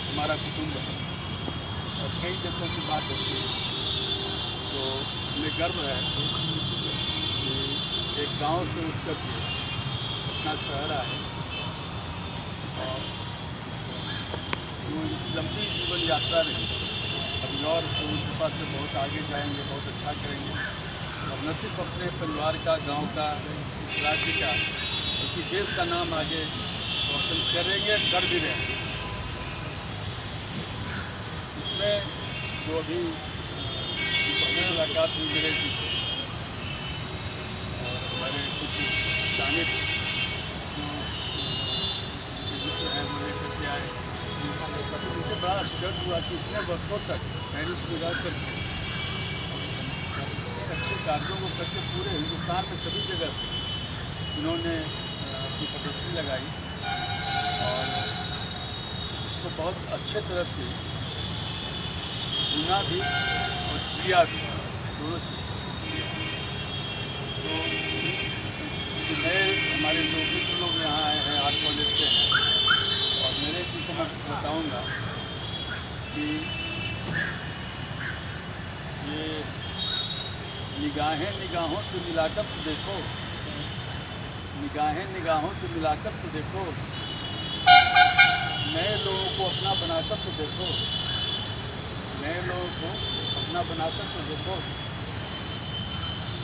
हमारा कुटुंब है और कई देशों की बात होती है, तो हमें गर्व है कि एक गांव से उठ कर के अपना शहर आए और लंबी जीवन यात्रा रही। अभी और कृपा से बहुत आगे जाएंगे, बहुत अच्छा करेंगे और न सिर्फ अपने परिवार का, गांव का, इस राज्य का, बल्कि देश का नाम आगे रोशन करेंगे, कर भी रहे हैं। इसमें जो अभी पहले मुलाकात हुई मेरे जी और हमारे कुछ शामिल जो है वो लेकर के आए, उनसे बड़ा आश्चर्य हुआ कि इतने वर्षों तक पेरिस में रह करके अच्छे कार्यों को करके पूरे हिंदुस्तान में सभी जगह इन्होंने अपनी प्रदर्शनी लगाई और उसको बहुत अच्छे तरह से सुना भी और जिया भी, दोनों चीज़। तो नए हमारे जो मित्र लोग यहाँ आए हैं आर्ट कॉलेज से हैं और मेरे जी को मैं बताऊँगा कि ये निगाहें निगाहों से मिलाकर तो देखो, निगाहें निगाहों से मिलाकर तो देखो, नए लोगों को अपना बनाकर तो देखो, नए लोगों को अपना बनाकर तो देखो।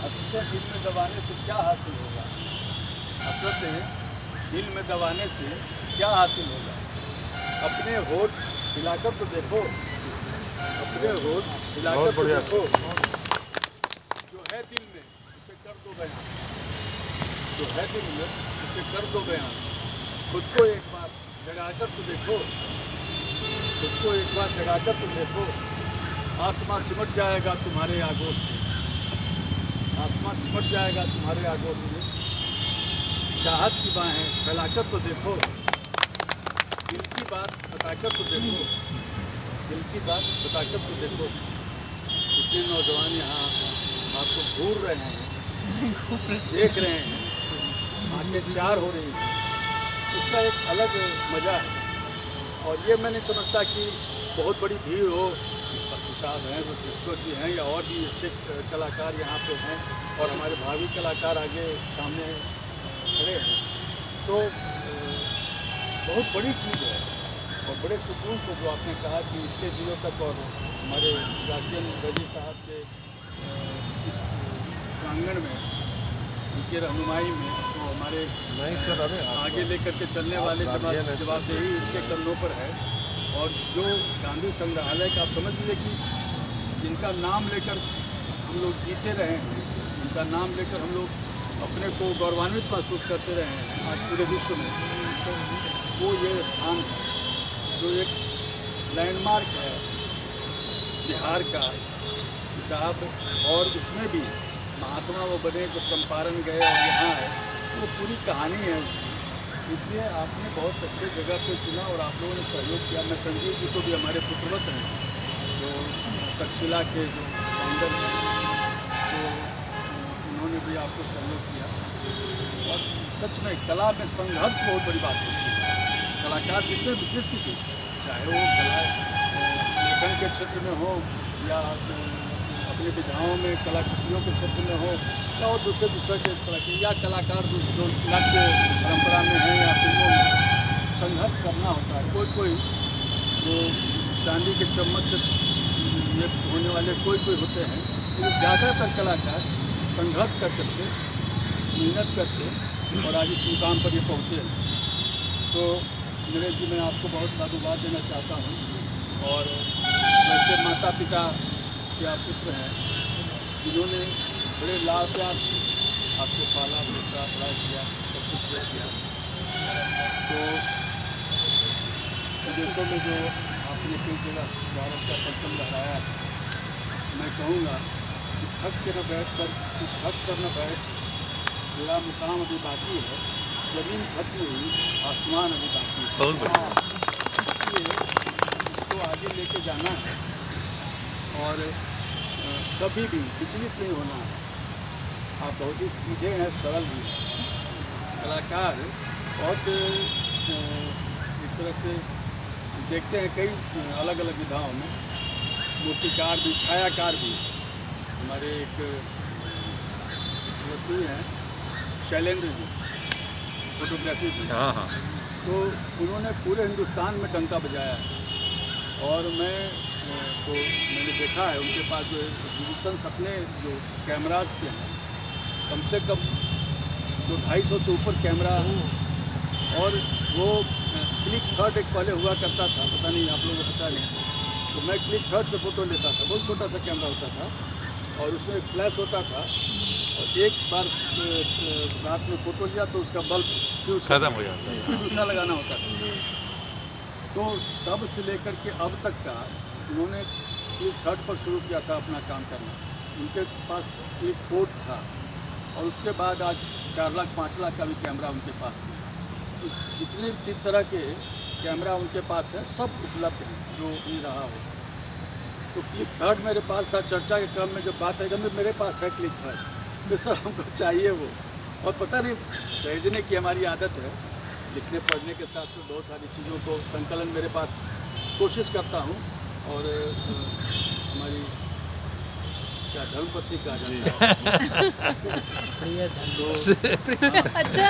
हंसते दिल में दबाने से क्या हासिल होगा, हंसते दिल में दबाने से क्या हासिल होगा। अपने होठ हिलाकर तो देखो, अपने होठ हिलाकर तो देखो, जो है दिल में उसे कर दो बयान, जो है दिल में उसे कर दो बयान। खुद को एक बार जगाकर तो देखो, खुद को एक बार जगाकर तो देखो। आसमां सिमट जाएगा तुम्हारे आगोश में, आसमां सिमट जाएगा तुम्हारे आगोश में। चाहत की बाहें फैलाकर तो देखो, दिल की बात बताकर तो देखो, दिल की बात बताकर तो देखो। कितने नौजवान यहाँ आपको घूर रहे हैं, देख रहे हैं, आंखें चार हो रही हैं, उसका एक अलग मज़ा है। और ये मैं नहीं समझता कि बहुत बड़ी भीड़ हो, साहब हैं, विश्व जी हैं या और भी अच्छे कलाकार यहाँ पे हैं और हमारे भावी कलाकार आगे सामने खड़े हैं, तो बहुत बड़ी चीज़ है। और बड़े सुकून से जो आपने कहा कि इतने दिनों तक और हमारे राजेंद्र रजी साहब के इस प्रांगण में, उनके रहनुमाई में, तो हमारे नहीं सर, अरे आगे लेकर के चलने वाले जवाबदेही उनके कंधों पर है। और जो गांधी संग्रहालय का आप समझ लीजिए कि जिनका नाम लेकर हम लोग जीते रहे हैं, जिनका नाम लेकर हम लोग अपने को गौरवान्वित महसूस करते रहे हैं आज पूरे विश्व में, तो वो ये स्थान है जो एक लैंडमार्क है बिहार का साहब। और उसमें भी महात्मा वो बने जो चंपारण गए और यहाँ है, वो पूरी कहानी है उसकी। इसलिए आपने बहुत अच्छे जगह पे चुना और आप लोगों ने सहयोग किया। मैं संजीव जी को भी, हमारे पुत्रवत हैं, जो तक्षशिला के जो फाउंडर हैं, तो उन्होंने भी आपको सहयोग किया। और सच में कला में संघर्ष बहुत बड़ी बात होती है। कलाकार जितने भी, जिस किसी, चाहे वो कला लेखन के क्षेत्र में हो या अपने विधाओं में कलाकृतियों के क्षेत्र में हो या और दूसरे के तरह के, या कलाकार जो नाट्य परंपरा में है या फिल्मों में, संघर्ष करना होता है। कोई कोई जो चांदी के चम्मच से ये होने वाले कोई कोई होते हैं, लेकिन ज़्यादातर कलाकार संघर्ष कर करके, मेहनत करके और आज इस मुकाम पर ये पहुँचे। तो मेरे जी, मैं आपको बहुत साधुवाद देना चाहता हूँ। और वैसे माता पिता के आप पुत्र हैं, जिन्होंने बड़े लाड़ प्यार से आपको पाला, पोसा, बड़ा किया, सब कुछ किया। तो विदेशों में जो आपने कई जगह भारत का परचम लहराया, मैं कहूँगा कि थक के न बैठ कर, थक कर न बैठ, मेरा मुकाम अभी बाकी है, ज़मीन खत्म हुई, आसमान अभी बाकी है। बहुत बढ़िया। इसलिए इसको आगे लेके जाना है और कभी भी विचलित नहीं होना है। आप बहुत ही सीधे हैं, सरल भी हैं। कलाकार बहुत एक तरह से देखते हैं कई अलग अलग विधाओं में, मूर्तिकार भी, छायाकार भी। हमारे एक व्यक्ति हैं शैलेंद्र जी, फोटोग्राफी की, हाँ। तो उन्होंने पूरे हिंदुस्तान में डंका बजाया है। और मैंने देखा है उनके पास जो एग्जीबिशंस अपने जो कैमरास के हैं, कम से कम जो 250 से ऊपर कैमरा, और वो क्लिक थर्ड एक पहले हुआ करता था, पता नहीं आप लोगों को पता नहीं, तो मैं क्लिक थर्ड से फ़ोटो लेता था। बहुत छोटा सा कैमरा होता था और उसमें एक फ्लैश होता था, और एक बार रात में फ़ोटो लिया तो उसका बल्ब फ्यूज खत्म हो जाता है, फिर दूसरा लगाना होता था। तो तब से लेकर के अब तक का उन्होंने क्लिक थर्ड पर शुरू किया था अपना काम करना। उनके पास क्लिक फोर्थ था, और उसके बाद आज 4 लाख 5 लाख का भी कैमरा उनके पास है। तो जितने भी तरह के कैमरा उनके पास है सब उपलब्ध हैं, जो भी रहा हो। तो क्लिक थर्ड मेरे पास था। चर्चा के क्रम में जब बात आई कि मेरे पास है क्लिक थर्ड, तो सर हमको चाहिए वो। और पता नहीं, सहेजने की हमारी आदत है, लिखने पढ़ने के साथ साथ बहुत सारी चीज़ों को संकलन मेरे पास कोशिश करता हूँ। और हमारी क्या धर्मपत्नी कहा जाता है तो अच्छा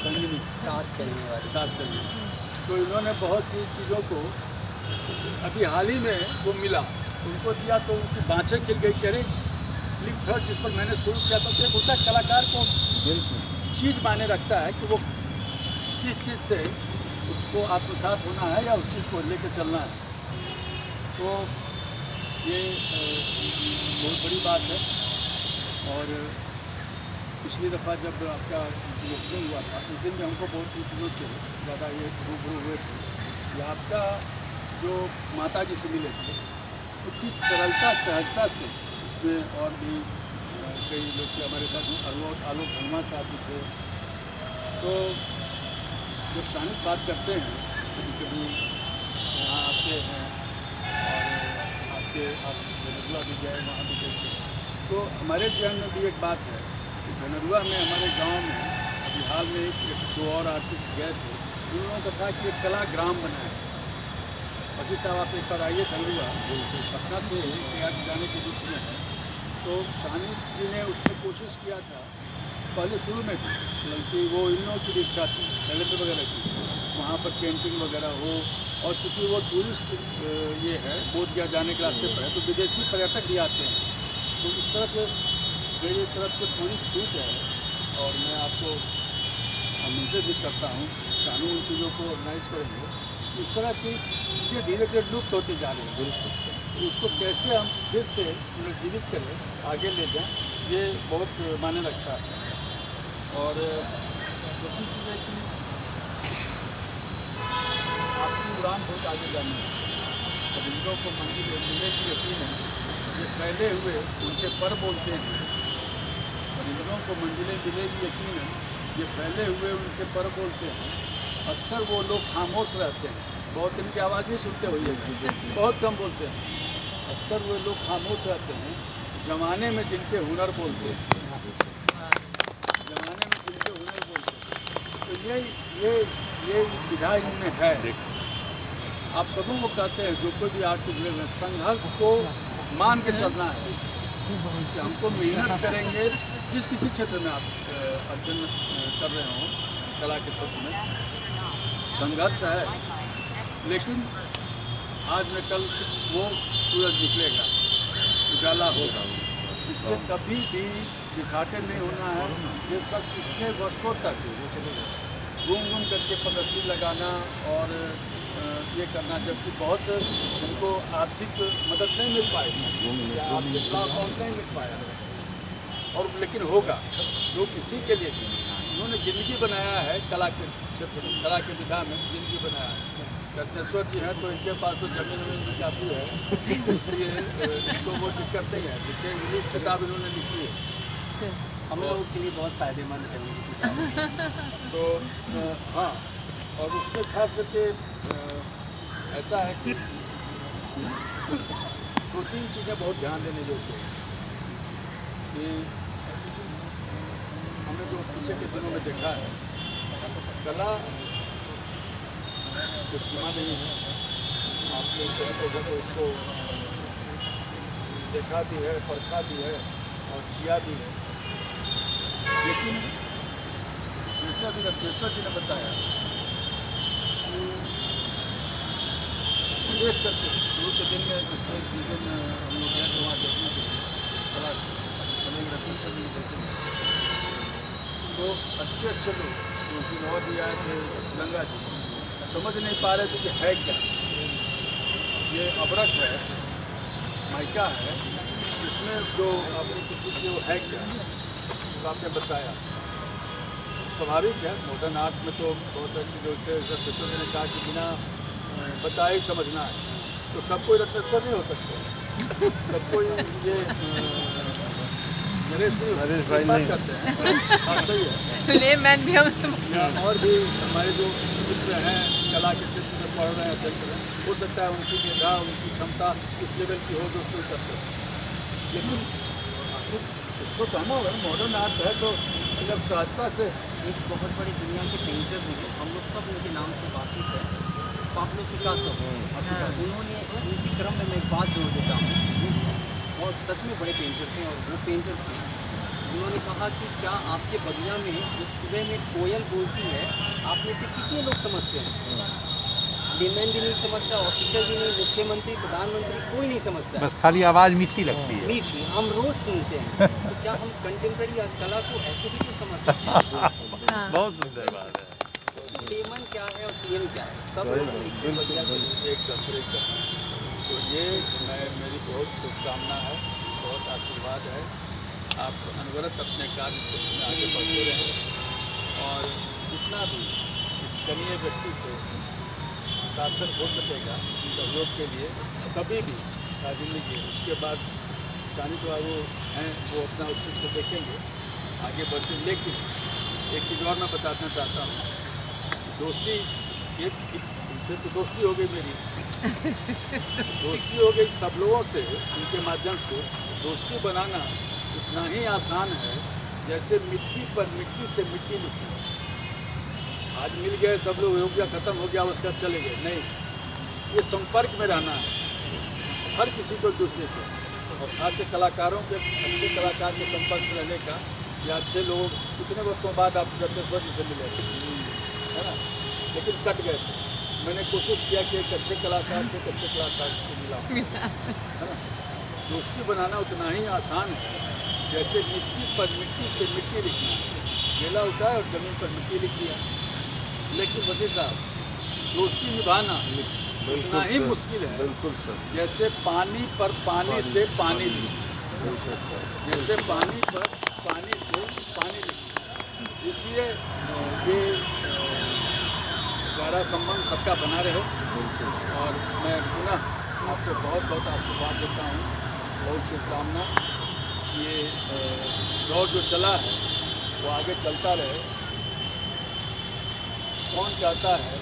संगिनी साथ चलने। तो इन्होंने बहुत सी चीज़ों को अभी हाल ही में वो मिला, उनको दिया तो उनकी बाँछें खिल गई। कह रहे क्लिक थर्ड जिस पर मैंने शुरू किया था, तो एक होता है कलाकार को चीज़ मायने रखता है कि वो किस चीज़ से उसको आत्मसात होना है या उस चीज़ को लेकर चलना है। तो ये बहुत बड़ी बात है। और पिछली दफ़ा जब आपका ओपनिंग हुआ था, उस दिन में हमको बहुत इन चीज़ों से ज़्यादा ये रूबरू हुए थे कि आपका जो माता जी से मिले थे, तो किस सरलता सहजता से उसमें, और भी कई लोग थे हमारे पास, आलोक धर्मा साहब भी थे। तो जब शानित बात करते हैं, कभी कभी यहाँ आते हैं और आप धनरुआ भी गए, वहाँ भी गए, तो हमारे जहन में भी एक बात है कि धनरुआ में हमारे गांव में अभी हाल में एक 2 और आर्टिस्ट गए थे, उन्होंने कहा कि एक कला ग्राम बना है। अजीत साहब आप एक बार आइए धनरुआ, पटना से प्रयाग जाने के बीच में है। तो शानित जी ने उसमें कोशिश किया था पहले शुरू में भी, बल्कि वो इन लोगों की भी इच्छा थी टैलेंट वगैरह की, वहाँ पर पेंटिंग वगैरह हो। और चूँकि वो टूरिस्ट ये है, बोधगया जाने के रास्ते पर है, तो विदेशी पर्यटक भी आते हैं। तो इस तरह से मेरी तरफ से पूरी छूट है, और मैं आपको आमंत्रित भी करता हूँ, शानू उन चीज़ों को ऑर्गेनाइज करेंगे। इस तरह की चीज़ें धीरे धीरे लुप्त होती जा रही हैं, बिल्कुल, तो उसको कैसे हम फिर से पुनर्जीवित करें, आगे ले जाएं, ये बहुत मायने रखता है। और दूसरी चीज़ है कि आपकी उड़ान बहुत आगे जानी है। अब इन लोगों को मंजिल मिलने की यकीन है, ये फैले हुए उनके पर बोलते हैं, और इन लोगों को मंजिलें मिलेगी यकीन है, ये फैले हुए उनके पर बोलते हैं। अक्सर वो लोग खामोश रहते हैं, बहुत इनकी आवाज़ नहीं सुनते हुए, बहुत कम बोलते हैं। अक्सर वो लोग खामोश रहते हैं, ज़माने में जिनके हुनर बोलते हैं, ज़माने में जिनके हुनर बोलते हैं। तो ये विधा इनमें है। आप सबों को कहते हैं, जो कोई भी आर्ट से जुड़े हुए, संघर्ष को मान के चलना है कि हमको मेहनत करेंगे। जिस किसी क्षेत्र में आप अध्ययन कर रहे हों, कला के क्षेत्र में संघर्ष है, लेकिन आज न कल वो सूरज निकलेगा, उजाला होगा। इसलिए कभी भी डिसहार्टेड नहीं होना है। ये शख्स इतने वर्षों तक घूम करके प्रदर्शनी लगाना और ये करना, जबकि बहुत उनको आर्थिक मदद नहीं मिल पाएगी, आर्थिक लाभ नहीं मिल पाया, और लेकिन होगा जो किसी के लिए उन्होंने ज़िंदगी बनाया है, कला के क्षेत्र में, कला के विधा में ज़िंदगी बनाया है। रत्नेश्वर जी हैं, तो इनके पास तो जमीन भी काफ़ी है, इसलिए इनको वो दिक्कत नहीं है। देखिए, इंग्लिश किताब इन्होंने लिखी है, हम लोगों के लिए बहुत फ़ायदेमंद है ये किताब। तो हाँ, और उसमें खास करके ऐसा है कि 2-3 चीज़ें बहुत ध्यान देने योग्य है कि हमने जो पीछे के दिनों में देखा है, कला कोई सीमा नहीं है। आपने सभी लोगों को उसको देखा भी है, परखा भी है और जिया भी है। लेकिन केशव जी ने बताया कि एक करके शुरू के दिन में पिछले 2 दिन हम लोग गए थे वहाँ देखने के लिए, बड़ा समय रखने के लिए देखे तो अच्छे लोग क्योंकि नौ जी आए थे गंगा जी, समझ नहीं पा रहे थे कि है क्या। ये अबरक है, माइका है, इसमें जो आपने किसी की वो है क्या, तो आपने बताया। स्वाभाविक है, मॉडर्न आर्ट में तो बहुत सारी चीज़ों से जैसे ने कहा कि बिना बताए ही समझना है, तो सब कोई रत्नेश्वर नहीं हो सकते, सब कोई ये नरेश भाई बात करते हैं। हाँ सही है, लेमैन भी हम और भी हमारे जो मित्र हैं कला के क्षेत्र में पढ़ रहे हैं, अध्ययन कर रहे हैं, हो सकता है उनकी निगाह, उनकी क्षमता इस लेवल की हो जो उसको कर सकते। लेकिन उसको कहना होगा मॉडर्न आर्ट है तो जब सहजता से एक बहुत बड़ी दुनिया के पेंटर हैं, हम लोग सब उनके नाम से वाकिफ है, पाब्लो पिकासो। उन्होंने उनके क्रम में मैं एक बात जोड़ देता हूँ, और सच में बड़े पेंटर थे और वो पेंटर थे। उन्होंने कहा कि क्या आपके बगिया में जो सुबह में कोयल बोलती है, आप में से कितने लोग समझते हैं? लेमैन भी नहीं समझता, ऑफिसर भी नहीं, मुख्यमंत्री, प्रधानमंत्री, कोई नहीं समझता। बस खाली आवाज़ मीठी लगती है। मीठी हम रोज सुनते हैं। तो क्या हम कंटेम्प्रेरी कला को ऐसे भी तो समझ सकते हैं? बहुत सुंदर बात है। तो लेमन क्या है और सीएम क्या है, सब लोग लिखते बगिया के लिए। एकदम। तो ये मेरी बहुत शुभकामना है, बहुत आशीर्वाद है। आप अनवरत अपने कार्य क्षेत्र में आगे बढ़ते रहें और जितना भी इस कनीय व्यक्ति से सार्थक हो सकेगा सहयोग के लिए कभी भी राजेंद्र जी, उसके बाद स्थानिक बाबू हैं वो अपना उत्कृष्ट देखेंगे, आगे बढ़ते। लेकिन एक चीज़ और मैं बताना चाहता हूँ, दोस्ती उनसे तो दोस्ती हो गई मेरी, दोस्ती हो गई सब लोगों से, उनके माध्यम से दोस्ती बनाना इतना ही आसान है जैसे मिट्टी पर मिट्टी से मिट्टी लिखना। आज मिल गए सब लोग, हो गया, ख़त्म हो गया, उसका चले गए, नहीं, ये संपर्क में रहना है हर किसी को दूसरे को, और खास से कलाकारों के, अच्छे कलाकार के संपर्क में रहने का। या अच्छे लोग कितने वर्षों बाद आप रत्नेश्वर जी से मिले है ना, लेकिन कट गए थे। मैंने कोशिश किया कि एक अच्छे कलाकार से एक अच्छे कलाकार से मिला, है ना। दोस्ती बनाना उतना ही आसान है जैसे मिट्टी पर मिट्टी से मिट्टी लिखना। मेला उठाया और ज़मीन पर मिट्टी लिख दिया। लेकिन वजीर साहब, दोस्ती निभाना उतना ही मुश्किल है, बिल्कुल सर, जैसे पानी पर पानी से पानी लिखना, जैसे पानी पर पानी से पानी लिखना। इसलिए ये गहरा संबंध सबका बना रहे, और मैं पुनः आपको बहुत बहुत आशीर्वाद देता हूँ, बहुत शुभकामना। ये दौर जो चला है वो आगे चलता रहे। कौन कहता है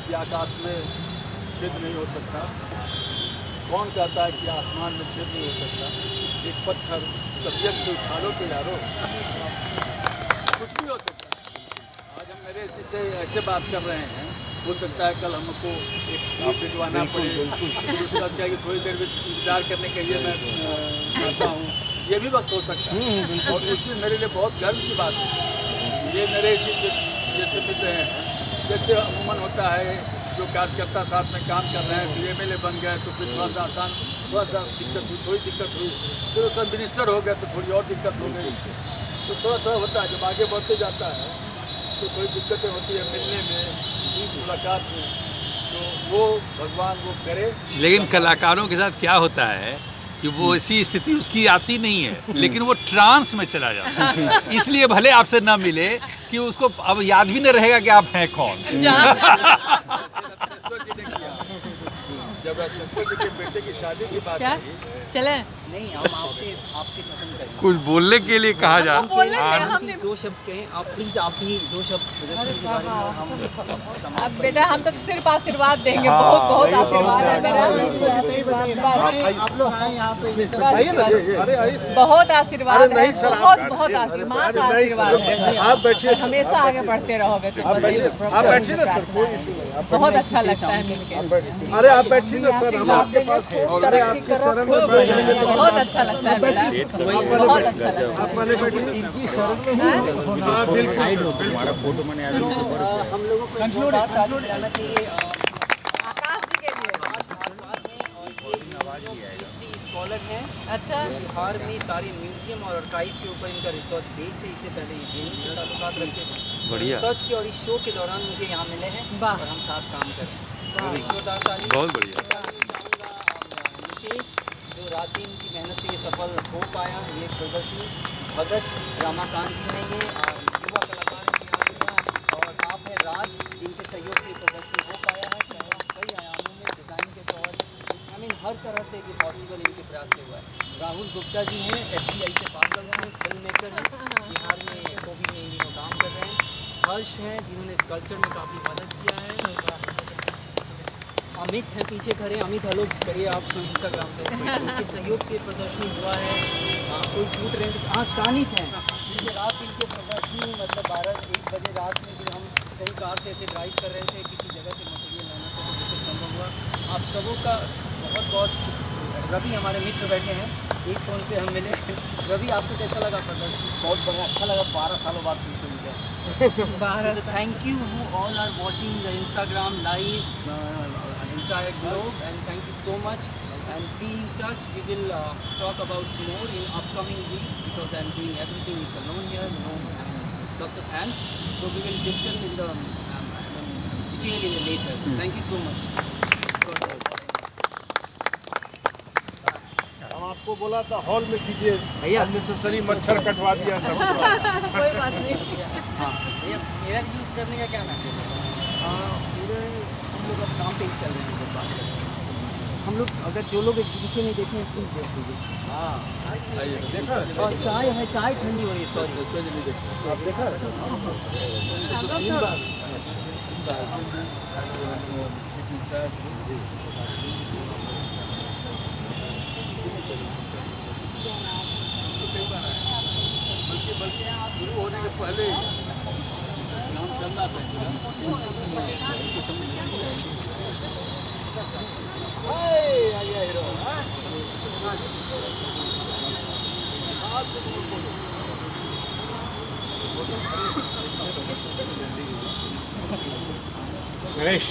कि आकाश में छेद नहीं हो सकता, कौन कहता है कि आसमान में छेद नहीं हो सकता। एक पत्थर तबीयत से उछालो तो यारो, कुछ भी हो सकता है। आज हम मेरे से ऐसे बात कर रहे हैं, हो सकता है कल हमको एक सीट भिजवाना पड़े, उसके बाद क्या कि थोड़ी देर में इंतजार करने के लिए मैं चाहता हूँ, ये भी वक्त हो सकता है। और उस दिन मेरे लिए बहुत गर्व की बात है। ये नरेश जी जैसे मित्र हैं, जैसे अमूमन होता है जो कार्यकर्ता साथ में काम कर रहे हैं, फिर एमएलए बन गए तो फिर थोड़ा सा आसान, थोड़ा सा दिक्कत हुई, थोड़ी दिक्कत हुई, फिर उसका मिनिस्टर हो गया तो थोड़ी और दिक्कत हो गई। तो थोड़ा होता है, जब आगे बढ़ते जाता है तो थोड़ी दिक्कतें होती है मिलने में, मुलाकात में। तो वो भगवान वो करे। लेकिन कलाकारों के साथ क्या होता है कि वो ऐसी स्थिति उसकी आती नहीं है, लेकिन वो ट्रांस में चला जाता है। इसलिए भले आपसे ना मिले कि उसको अब याद भी नहीं रहेगा कि आप हैं कौन। जब रत्नेश्वर जी के बेटे की शादी की बात क्या आई, चले नहीं, हम आपसे पसंद करेंगे। कुछ बोलने के लिए कहा जा हमको बोलने हाँ, दे, हमने दो शब्द कहें आप प्लीज, आप भी दो शब्द प्रदर्शनी के बारे में और हम अब बेटा हम तो सिर्फ आशीर्वाद देंगे, हाँ, बहुत बहुत आशीर्वाद है मेरा, आप लोग आए यहाँ पे ये सब बहुत आशीर्वाद है, बहुत बहुत आशीर्वाद का आशीर्वाद है। आप बैठिए हमेशा आगे बढ़ते रहोगे तो आप बैठिए ना सर, कोई इशू नहीं, आप बहुत अच्छा लगता है मिलके, अरे आप बैठिए ना सर, हम आपके पास हैं। अरे आपके चरण में बैठेंगे तो बहुत अच्छा लगता है बेटा, बहुत अच्छा लगता है। आप पहले बैठिए। हाँ बिल्कुल हम लोगों को जोरदार ताली बजाना चाहिए आकाश जी के लिए। PhD स्कॉलर हैं, अच्छा, बिहार में सारे म्यूजियम और आर्काइव के ऊपर इनका रिसर्च बेस है। इससे पहले ये जेएनयू से ताल्लुकात रखते थे। बढ़िया। रिसर्च के और इस शो के दौरान मुझे यहाँ मिले हैं वाह। और हम साथ काम कर रहे हैं। एक जोरदार ताली। बहुत बढ़िया। चाहूँगा नितेश, जो रात दिन की मेहनत से ये सफल हो पाया, ये प्रदर्शनी भगत रामाकांत जी हैं, ये युवा कलाकार हैं बिहार में, और आप हैं राज, जिनके सहयोग से ये प्रदर्शनी हो पाया है। कई आयामों में डिज़ाइन के तौर, आई मीन हर तरह से ये पॉसिबल इनके प्रयास से हुआ है। राहुल गुप्ता जी हैं, FTI से पास आउट हैं, फिल्म मेकर हैं, बिहार में कोबी में इन दिनों काम कर रहे हैं। हर्ष हैं, जिन्होंने इस कल्चर में काफ़ी मदद किया है। अमित है पीछे खड़े, अमित हेलो करिए आप इंस्टाग्राम पे, उनके सहयोग से ये प्रदर्शनी हुआ है। कोई छूट रहे हाँ शानित हैं, जैसे रात दिन के प्रदर्शनी, मतलब 12-1 बजे रात में जब हम कहीं कार से ऐसे ड्राइव कर रहे थे, किसी जगह से मटेरियल लाना था, तो ये सब संभव हुआ। आप सबों का बहुत बहुत रवि हमारे मित्र बैठे हैं, एक फ़ोन पे हम मिले। रवि, आपको कैसा लगा प्रदर्शनी? बहुत बढ़िया, अच्छा लगा, 12 सालों बाद फिर से मिले। So thank you who all are watching the Instagram live entire globe, and thank you so much, and be in touch. We will talk about more in upcoming week, because I'm doing everything is alone here, lots of hands, so we will discuss in the detail in the later. Thank you so much. हम आपको बोला था hall में कीजिए, unnecessary मच्छर कटवा दिया सब। कोई बात नहीं। मिरर यूज़ करने का क्या मैसेज है? मिरर हम लोग अब काम पे ही चल रहे हैं, जब बात कर रहे हैं हम लोग। अगर जो लोग एग्जीबिशन नहीं देखे हैं प्लीज़ देख लीजिए। हाँ देखा और चाय है, चाय ठंडी हो रही है, सॉरी। आप देखा बल्कि शुरू होने के पहले नाम चलना गणेश